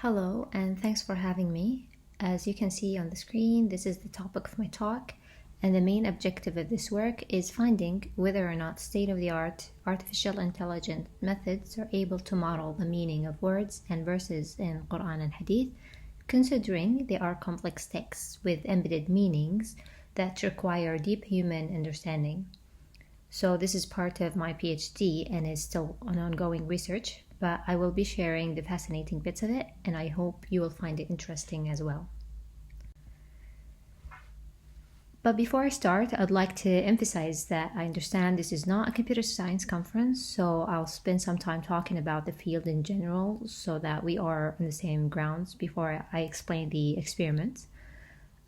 Hello, and thanks for having me. As you can see on the screen, this is the topic of my talk, and the main objective of this work is finding whether or not state-of-the-art artificial intelligence methods are able to model the meaning of words and verses in Qur'an and Hadith, considering they are complex texts with embedded meanings that require deep human understanding. So this is part of my PhD and is still an ongoing research, but I will be sharing the fascinating bits of it, and I hope you will find it interesting as well. But before I start, I'd like to emphasize that I understand this is not a computer science conference, so I'll spend some time talking about the field in general so that we are on the same grounds before I explain the experiments.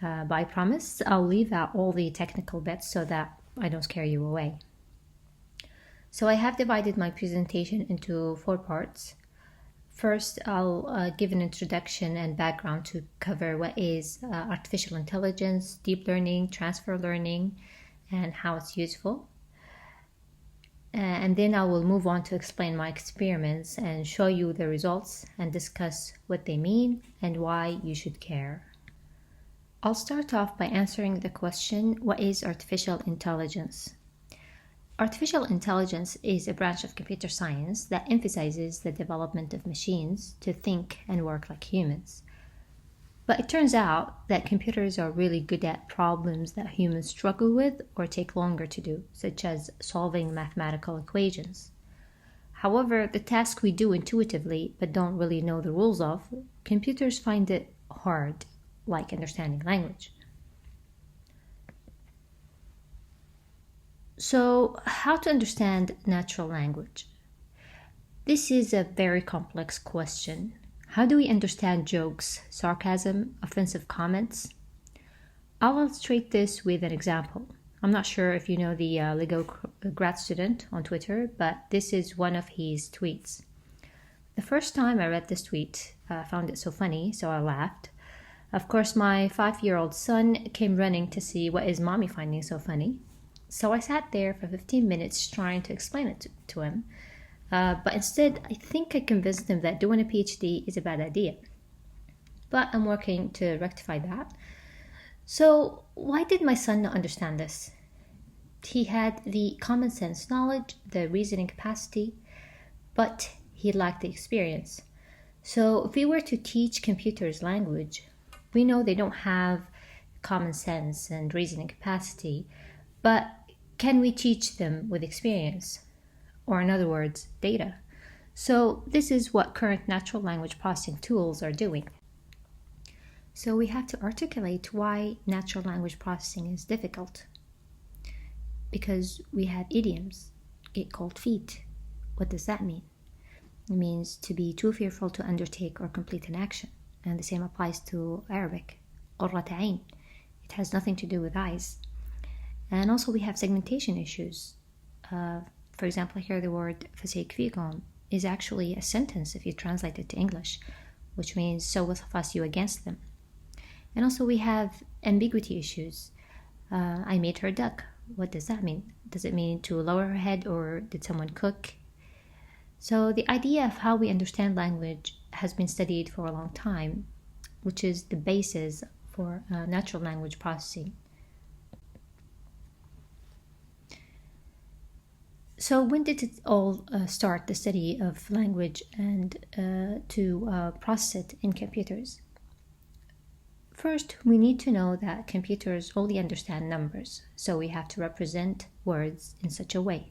But I promise I'll leave out all the technical bits so that I don't scare you away. So I have divided my presentation into 4 parts. First, I'll give an introduction and background to cover what is artificial intelligence, deep learning, transfer learning, and how it's useful. And then I will move on to explain my experiments and show you the results and discuss what they mean and why you should care. I'll start off by answering the question, what is artificial intelligence? Artificial intelligence is a branch of computer science that emphasizes the development of machines to think and work like humans. But it turns out that computers are really good at problems that humans struggle with or take longer to do, such as solving mathematical equations. However, the task we do intuitively but don't really know the rules of, computers find it hard, like understanding language. So, how to understand natural language? This is a very complex question. How do we understand jokes, sarcasm, offensive comments? I'll illustrate this with an example. I'm not sure if you know the Lego grad student on Twitter, but this is one of his tweets. The first time I read this tweet, I found it so funny, so I laughed. Of course, my 5-year-old son came running to see what is mommy finding so funny. So I sat there for 15 minutes trying to explain it to him. But instead, I think I convinced him that doing a PhD is a bad idea. But I'm working to rectify that. So why did my son not understand this? He had the common sense knowledge, the reasoning capacity, but he lacked the experience. So if we were to teach computers language, we know they don't have common sense and reasoning capacity, but can we teach them with experience? Or in other words, data. So this is what current natural language processing tools are doing. So we have to articulate why natural language processing is difficult. Because we have idioms, get cold feet. What does that mean? It means to be too fearful to undertake or complete an action. And the same applies to Arabic, قرة عين. It has nothing to do with eyes. And also we have segmentation issues. For example, here the word فسيكفيكم is actually a sentence if you translate it to English, which means so will suffice you against them. And also we have ambiguity issues. I made her duck. What does that mean? Does it mean to lower her head or did someone cook? So the idea of how we understand language has been studied for a long time, which is the basis for natural language processing. So when did it all start, the study of language and to process it in computers? First, we need to know that computers only understand numbers, so we have to represent words in such a way.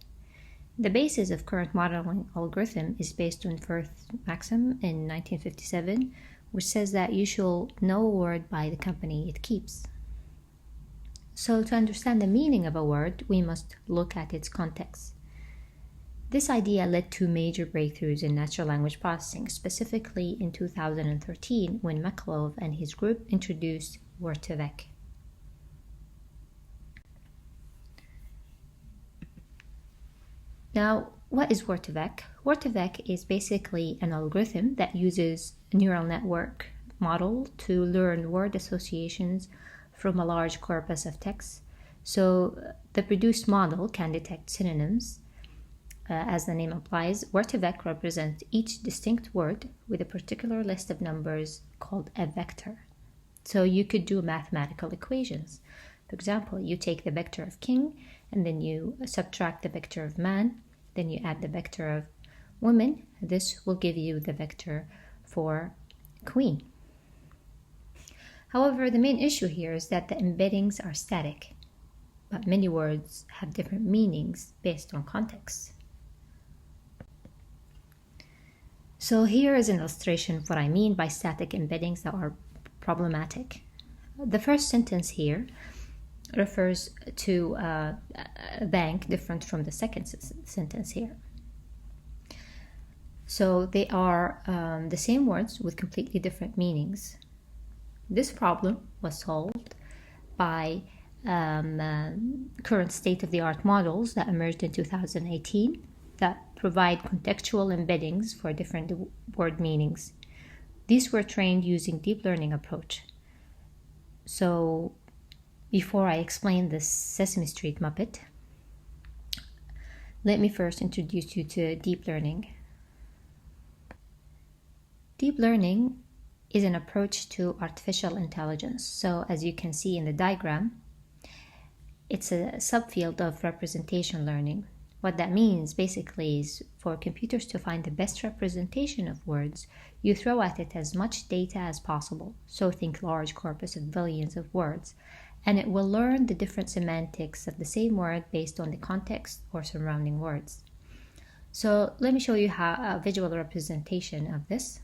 The basis of current modeling algorithm is based on Firth's maxim in 1957, which says that you shall know a word by the company it keeps. So to understand the meaning of a word, we must look at its context. This idea led to major breakthroughs in natural language processing, specifically in 2013 when Maklov and his group introduced word2vec. Now, what is word2vec? Word2vec is basically an algorithm that uses a neural network model to learn word associations from a large corpus of text. So the produced model can detect synonyms, as the name implies, word-to-vec represents each distinct word with a particular list of numbers called a vector. So you could do mathematical equations. For example, you take the vector of king, and then you subtract the vector of man, then you add the vector of woman. This will give you the vector for queen. However, the main issue here is that the embeddings are static, but many words have different meanings based on context. So here is an illustration of what I mean by static embeddings that are problematic. The first sentence here refers to a bank different from the second sentence here. So they are the same words with completely different meanings. This problem was solved by current state-of-the-art models that emerged in 2018 that provide contextual embeddings for different word meanings. These were trained using deep learning approach. So before I explain this Sesame Street Muppet, let me first introduce you to deep learning. Deep learning is an approach to artificial intelligence. So as you can see in the diagram, it's a subfield of representation learning. What that means basically is for computers to find the best representation of words, you throw at it as much data as possible. So think large corpus of billions of words, and it will learn the different semantics of the same word based on the context or surrounding words. So let me show you a visual representation of this.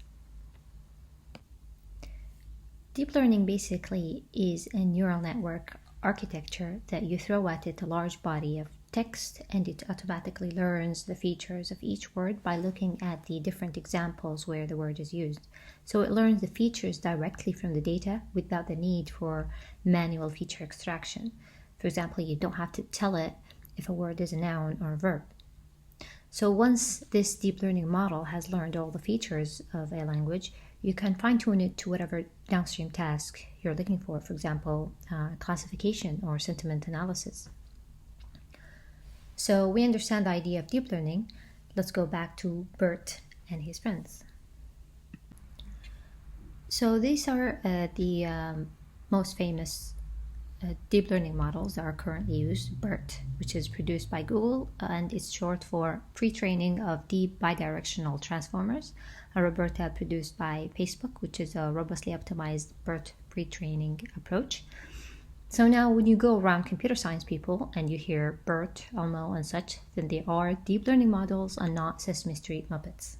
Deep learning basically is a neural network architecture that you throw at it a large body of text, and it automatically learns the features of each word by looking at the different examples where the word is used. So it learns the features directly from the data without the need for manual feature extraction. For example, you don't have to tell it if a word is a noun or a verb. So once this deep learning model has learned all the features of a language, you can fine-tune it to whatever downstream task you're looking for example, classification or sentiment analysis. So we understand the idea of deep learning. Let's go back to Bert and his friends. So these are the most famous deep learning models that are currently used. BERT, which is produced by Google, and it's short for pre-training of deep bidirectional transformers. Roberta, produced by Facebook, which is a robustly optimized BERT pre-training approach. So now when you go around computer science people and you hear BERT, Elmo, and such, then they are deep learning models and not Sesame Street Muppets.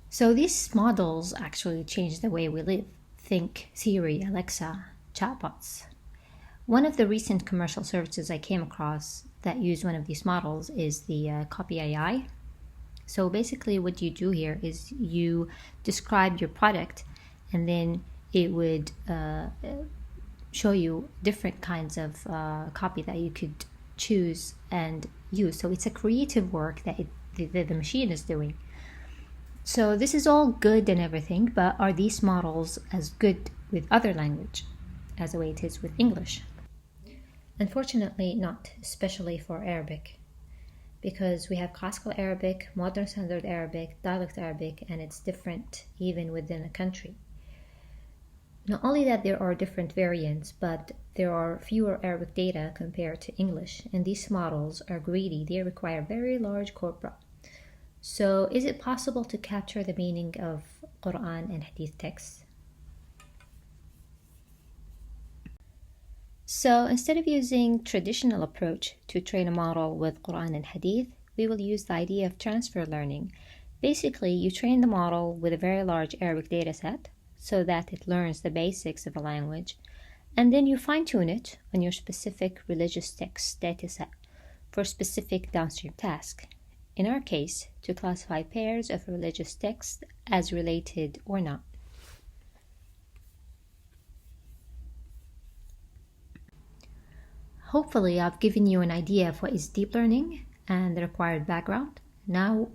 So these models actually change the way we live. Think Siri, Alexa, chatbots. One of the recent commercial services I came across that use one of these models is the Copy AI. So basically what you do here is you describe your product, and then it would show you different kinds of copy that you could choose and use. So it's a creative work that the machine is doing. So this is all good and everything, but are these models as good with other language as the way it is with English? Unfortunately not, especially for Arabic, because we have classical Arabic, modern standard Arabic, dialect Arabic, and it's different even within a country. Not only that there are different variants, but there are fewer Arabic data compared to English, and these models are greedy. They require very large corpora. So is it possible to capture the meaning of Qur'an and Hadith texts? So instead of using traditional approach to train a model with Qur'an and Hadith, we will use the idea of transfer learning. Basically, you train the model with a very large Arabic dataset so that it learns the basics of a language, and then you fine-tune it on your specific religious text dataset for specific downstream task. In our case, to classify pairs of religious texts as related or not. Hopefully, I've given you an idea of what is deep learning and the required background. Now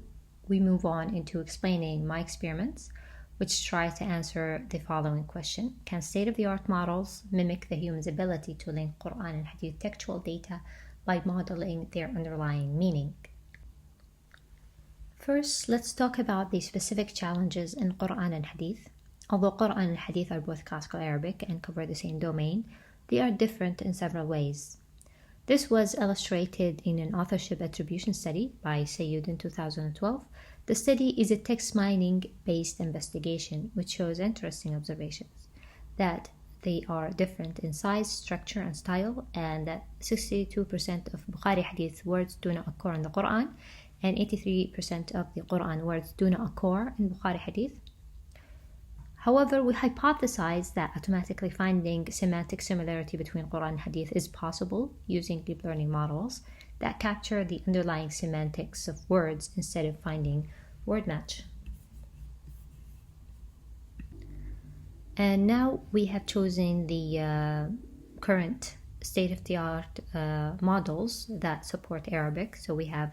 we move on into explaining my experiments, which try to answer the following question. Can state-of-the-art models mimic the human's ability to link Qur'an and Hadith textual data by modeling their underlying meaning. First, let's talk about the specific challenges in Qur'an and Hadith. Although Qur'an and Hadith are both classical Arabic and cover the same domain, they are different in several ways. This was illustrated in an authorship attribution study by Sayyid in 2012. The study is a text mining-based investigation which shows interesting observations that they are different in size, structure, and style, and that 62% of Bukhari Hadith words do not occur in the Qur'an, and 83% of the Qur'an words do not occur in Bukhari Hadith. However, we hypothesize that automatically finding semantic similarity between Qur'an and Hadith is possible using deep learning models that capture the underlying semantics of words instead of finding word match. And now we have chosen the current state-of-the-art models that support Arabic. So we have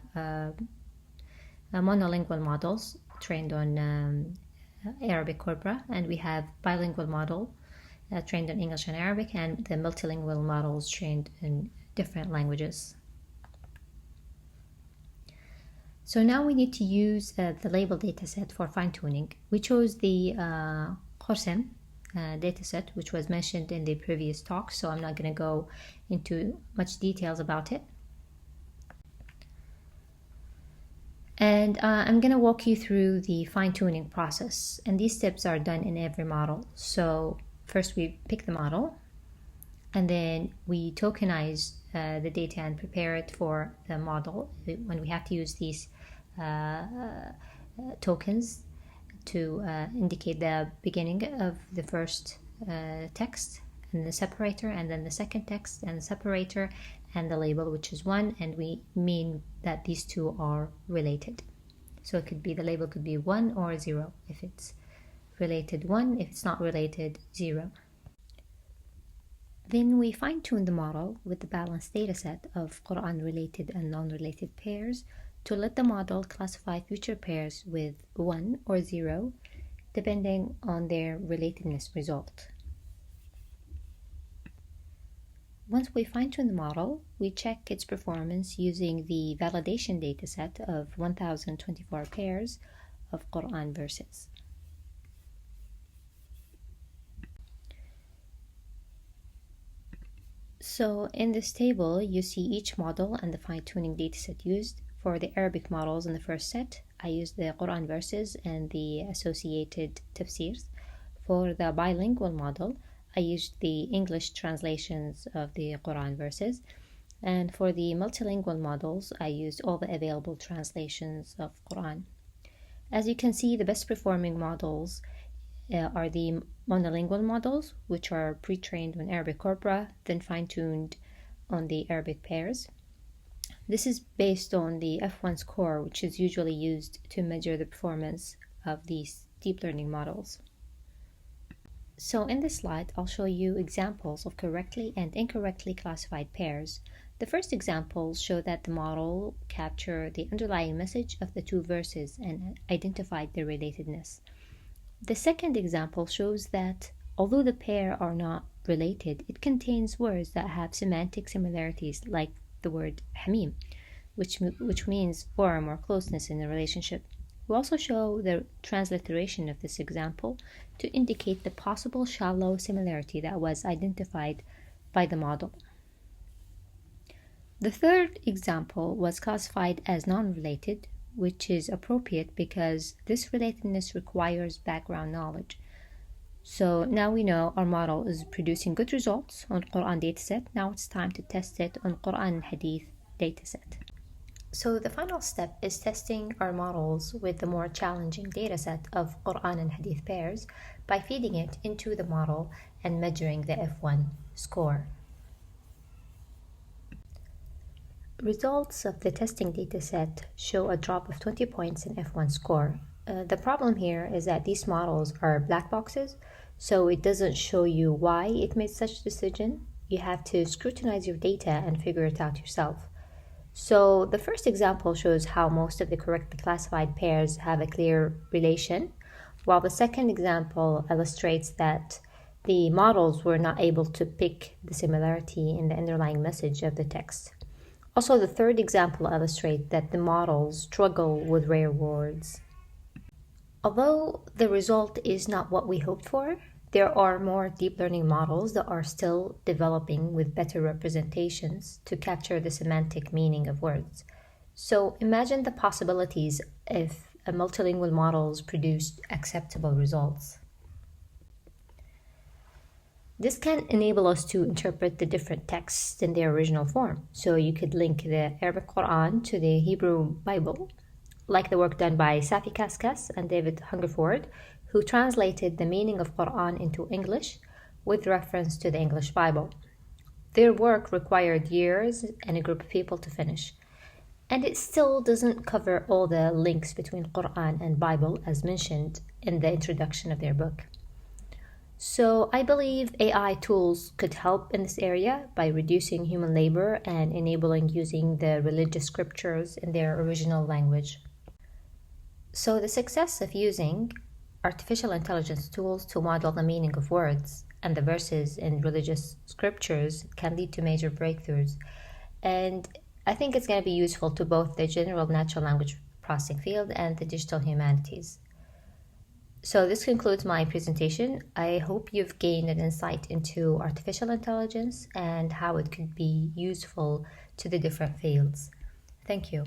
monolingual models trained on Arabic corpora, and we have bilingual model trained in English and Arabic, and the multilingual models trained in different languages. So now we need to use the label dataset for fine-tuning. We chose the Qur'an dataset, which was mentioned in the previous talk, so I'm not going to go into much details about it. And I'm going to walk you through the fine-tuning process, and these steps are done in every model. So first we pick the model, and then we tokenize the data and prepare it for the model when we have to use these tokens to indicate the beginning of the first text and the separator, and then the second text and the separator, and the label, which is 1, and we mean that these two are related. So it could be, the label could be 1 or 0. If it's related, 1. If it's not related, 0. Then we fine-tune the model with the balanced dataset of Qur'an-related and non-related pairs to let the model classify future pairs with 1 or 0, depending on their relatedness result. Once we fine-tune the model, we check its performance using the validation dataset of 1024 pairs of Qur'an verses. So in this table, you see each model and the fine-tuning dataset used. For the Arabic models in the first set, I used the Qur'an verses and the associated tafsirs. For the bilingual model, I used the English translations of the Qur'an verses, and for the multilingual models, I used all the available translations of Qur'an. As you can see, the best performing models are the monolingual models, which are pre-trained on Arabic corpora, then fine-tuned on the Arabic pairs. This is based on the F1 score, which is usually used to measure the performance of these deep learning models. So in this slide, I'll show you examples of correctly and incorrectly classified pairs. The first examples show that the model captured the underlying message of the two verses and identified their relatedness. The second example shows that although the pair are not related, it contains words that have semantic similarities, like the word hamim, which means warm or closeness in the relationship. We also show the transliteration of this example to indicate the possible shallow similarity that was identified by the model. The third example was classified as non-related, which is appropriate because this relatedness requires background knowledge. So now we know our model is producing good results on Qur'an dataset. Now it's time to test it on Qur'an and Hadith dataset. So the final step is testing our models with the more challenging dataset of Qur'an and Hadith pairs by feeding it into the model and measuring the F1 score. Results of the testing dataset show a drop of 20 points in F1 score. The problem here is that these models are black boxes, so it doesn't show you why it made such decision. You have to scrutinize your data and figure it out yourself. So the first example shows how most of the correctly classified pairs have a clear relation, while the second example illustrates that the models were not able to pick the similarity in the underlying message of the text. Also, the third example illustrates that the models struggle with rare words. Although the result is not what we hoped for, there are more deep learning models that are still developing with better representations to capture the semantic meaning of words. So imagine the possibilities if a multilingual models produced acceptable results. This can enable us to interpret the different texts in their original form. So you could link the Arabic Qur'an to the Hebrew Bible, like the work done by Safi Kaskas and David Hungerford, who translated the meaning of Qur'an into English with reference to the English Bible. Their work required years and a group of people to finish. And it still doesn't cover all the links between Qur'an and Bible as mentioned in the introduction of their book. So I believe AI tools could help in this area by reducing human labor and enabling using the religious scriptures in their original language. So the success of using artificial intelligence tools to model the meaning of words and the verses in religious scriptures can lead to major breakthroughs. And I think it's going to be useful to both the general natural language processing field and the digital humanities. So this concludes my presentation. I hope you've gained an insight into artificial intelligence and how it could be useful to the different fields. Thank you.